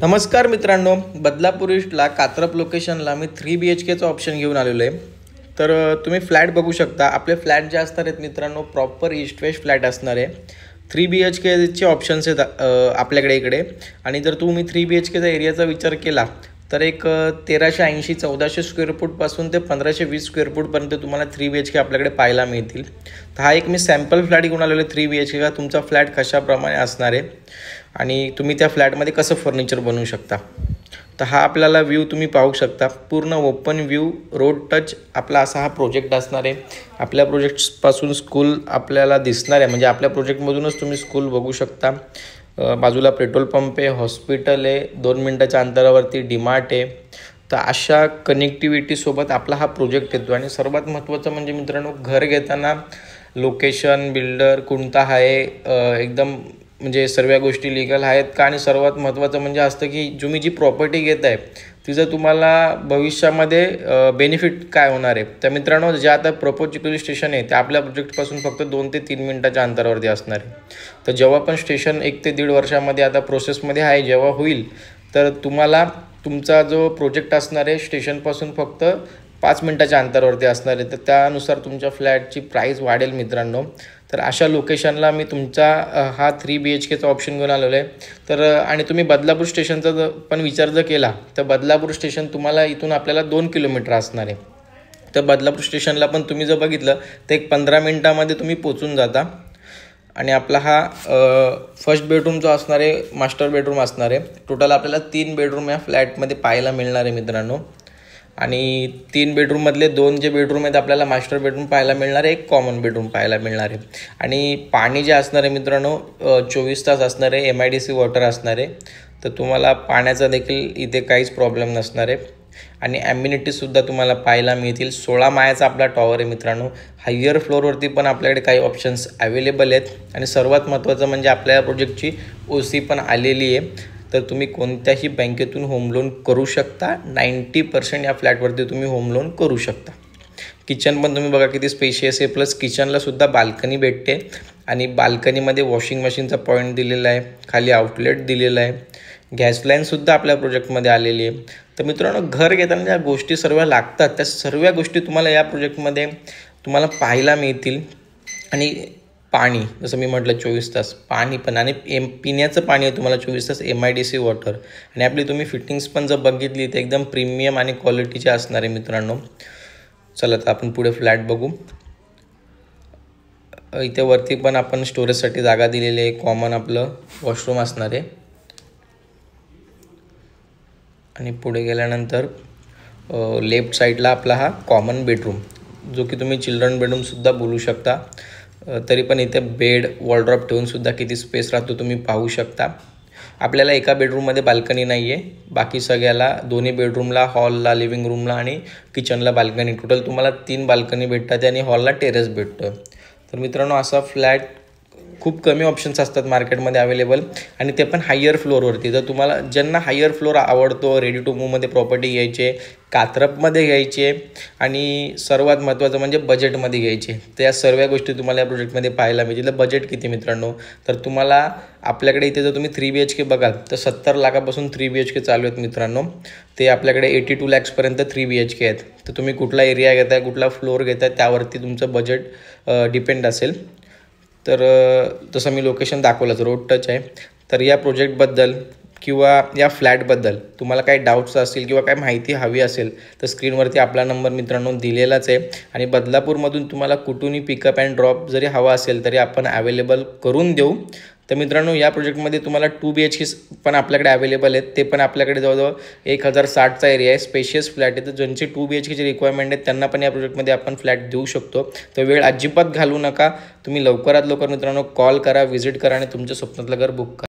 नमस्कार मित्रांनो, बदलापूर ईस्टला कात्रप लोकेशनला मी 3 BHKचं ऑप्शन घेऊन आलेलो आहे. तर तुम्ही फ्लॅट बघू शकता. आपले फ्लॅट जे असणार आहेत मित्रांनो, प्रॉपर ईस्ट वेस्ट फ्लॅट असणार आहे. 3 BHKचे ऑप्शन्स आहेत आपल्याकडे इकडे. आणि जर तुम्ही 3 BHKचा एरियाचा विचार केला तर एक 1380-1400 स्क्वेअर फूटपासून ते 1520 स्क्वेअर फूटपर्यंत तुम्हाला 3 BHK आपल्याकडे पाहायला मिळतील. तर हा एक मी सॅम्पल फ्लॅट घेऊन आलेलो आहे 3 BHK का. तुमचा फ्लॅट कशाप्रमाणे असणार आहे आणि तुम्ही त्या फ्लॅटमध्ये कसं फर्निचर बनवू शकता. तर हा आपल्याला व्ह्यू तुम्ही पाहू शकता. पूर्ण ओपन व्ह्यू रोड टच आपला असा हा प्रोजेक्ट असणार आहे. आपल्या प्रोजेक्ट्सपासून स्कूल आपल्याला दिसणार आहे, म्हणजे आपल्या प्रोजेक्टमधूनच तुम्ही स्कूल बघू शकता. बाजूला पेट्रोल पंप आहे, हॉस्पिटल आहे, 2 मिनिटाच्या अंतरावरती डीमार्ट आहे. तर अशा कनेक्टिव्हिटीसोबत आपला हा प्रोजेक्ट येतो. आणि सर्वात महत्त्वाचं म्हणजे मित्रांनो, घर घेताना लोकेशन बिल्डर कोणता आहे, एकदम म्हणजे सर्व गोष्टी लिगल आहेत का. आणि सर्वात महत्त्वाचं म्हणजे असतं की तुम्ही जी प्रॉपर्टी घेत आहे तिचं तुम्हाला भविष्यामध्ये बेनिफिट काय होणार आहे. तर मित्रांनो, जे आता प्रपोज चिखली स्टेशन आहे ते आपल्या प्रोजेक्टपासून फक्त 2 ते 3 मिनिटाच्या अंतरावरती असणार आहे. तर जेव्हा पण स्टेशन 1 ते 1.5 वर्षामध्ये आता प्रोसेसमध्ये आहे, जेव्हा होईल तर तुम्हाला तुमचा जो प्रोजेक्ट असणार आहे स्टेशनपासून फक्त 5 मिनिटाच्या अंतरावरती असणार आहे. तर त्यानुसार तुमच्या फ्लॅटची प्राईस वाढेल मित्रांनो. तर अशा लोकेशनला मी तुमचा हा 3 BHKचा ऑप्शन घेऊन आलेलो आहे. तर आणि तुम्ही बदलापूर स्टेशनचा पण विचार जर केला तर बदलापूर स्टेशन तुम्हाला इथून आपल्याला 2 किलोमीटर असणार आहे. तर बदलापूर स्टेशनला पण तुम्ही जर बघितलं तर एक 15 मिनिटामध्ये तुम्ही पोचून जाता. आणि आपला हा फर्स्ट बेडरूम जो असणार आहे मास्टर बेडरूम असणार आहे. टोटल आपल्याला 3 बेडरूम या फ्लॅटमध्ये पाहायला मिळणार आहे मित्रांनो. आणि 3 बेडरूममधले 2 जे बेडरूम आहेत आपल्याला मास्टर बेडरूम पाहायला मिळणार आहे, एक कॉमन बेडरूम पाहायला मिळणार आहे. आणि पाणी जे असणार आहे मित्रांनो 24 तास असणार आहे, MIDC वॉटर असणार आहे. तर तुम्हाला पाण्याचा देखील इथे काहीच प्रॉब्लेम नसणार आहे. आणि ॲम्युनिटीजसुद्धा तुम्हाला पाहायला मिळतील. 16 माळ्याचा आपला टॉवर आहे मित्रांनो. हायर फ्लोअरवरती पण आपल्याकडे काही ऑप्शन्स अवेलेबल आहेत. आणि सर्वात महत्त्वाचं म्हणजे आपल्या प्रोजेक्टची OC पण आलेली आहे. तर तुम्ही कोणत्याही बँकेतून होम लोन करू शकता. 90% या फ्लॅटवरती तुम्ही होम लोन करू शकता. किचन पण तुम्ही बघा किती स्पेशियस आहे. प्लस किचनलासुद्धा बाल्कनी भेटते. आणि बाल्कनीमध्ये वॉशिंग मशीनचा पॉईंट दिलेला आहे, खाली आउटलेट दिलेला आहे, गॅस लाईनसुद्धा आपल्या प्रोजेक्टमध्ये आलेली आहे. तर मित्रांनो, घर घेताना ज्या गोष्टी सर्व लागतात त्या सर्व गोष्टी तुम्हाला या प्रोजेक्टमध्ये तुम्हाला पाहायला मिळतील. आणि पाणी जसं मी म्हटलं 24 तास पाणी पण. आणि पिण्याचं पाणी आहे तुम्हाला 24 तास, MIDC वॉटर. आणि आपली तुम्ही फिटिंग्स पण जर बघितली तर एकदम प्रीमियम आणि क्वालिटीचे असणार आहे मित्रांनो. चला तर आपण पुढे फ्लॅट बघू. इथे वरती पण आपण स्टोरेजसाठी जागा दिलेली आहे. कॉमन आपलं वॉशरूम असणार आहे. आणि पुढे गेल्यानंतर लेफ्ट साईडला आपला हा कॉमन बेडरूम, जो की तुम्ही चिल्ड्रन बेडरूमसुद्धा बोलू शकता. तरी पण इथे बेड वॉलड्रॉप ठेवूनसुद्धा किती स्पेस राहतो तुम्ही पाहू शकता. आपल्याला एका बेडरूममध्ये बाल्कनी नाही आहे, बाकी सगळ्याला दोन्ही बेडरूमला, हॉलला, लिव्हिंग रूमला आणि किचनला बाल्कनी. टोटल तुम्हाला 3 बाल्कनी भेटतात आणि हॉलला टेरेस भेटतो. तर मित्रांनो, असा फ्लॅट खूप कमी ऑप्शन्स असतात मार्केटमध्ये अवेलेबल. आणि ते पण हायर फ्लोअरवरती. तर तुम्हाला ज्यांना हायर फ्लोअर आवडतो, रेडी टू मूवमध्ये प्रॉपर्टी घ्यायची, कात्रपमध्ये घ्यायची आणि सर्वात महत्त्वाचं म्हणजे बजेटमध्ये घ्यायची, तर या सर्व गोष्टी तुम्हाला या प्रोजेक्टमध्ये पाहायला मिळतील. बजेट किती मित्रांनो, तर तुम्हाला आपल्याकडे इथे जर तुम्ही 3 BHK बघाल तर 70 लाखापासून 3 BHK चालू आहेत मित्रांनो. ते आपल्याकडे 82 lakhsपर्यंत 3 BHK आहेत. तर तुम्ही कुठला एरिया घेताय, कुठला फ्लोअर घेताय, त्यावरती तुमचं बजेट डिपेंड असेल. तर तसं मी लोकेशन दाखवलंच, रोड टच आहे. तर या प्रोजेक्टबद्दल किंवा या फ्लॅटबद्दल तुम्हाला काही डाऊट्स असतील किंवा काही माहिती हवी असेल तर स्क्रीनवरती आपला नंबर मित्रांनो दिलेलाच आहे. आणि बदलापूरमधून तुम्हाला कुठूनही पिकअप अँड ड्रॉप जरी हवा असेल तरी आपण अवेलेबल करून देऊ. तर मित्रांनो, या प्रोजेक्टमध्ये तुम्हाला 2 BHK पण आपल्याकडे अवेलेबल आहेत. ते पण आपल्याकडे जवळजवळ 1060चा एरिया आहे, स्पेशियस फ्लॅट आहे. तर ज्यांची 2 BHKची रिक्वायरमेंट आहेत त्यांना पण या प्रोजेक्टमध्ये आपण फ्लॅट देऊ शकतो. तर वेळ अजिबात घालू नका. तुम्ही लवकरात लवकर मित्रांनो कॉल करा, व्हिजिट करा आणि तुमच्या स्वप्नातलं घर बुक करा.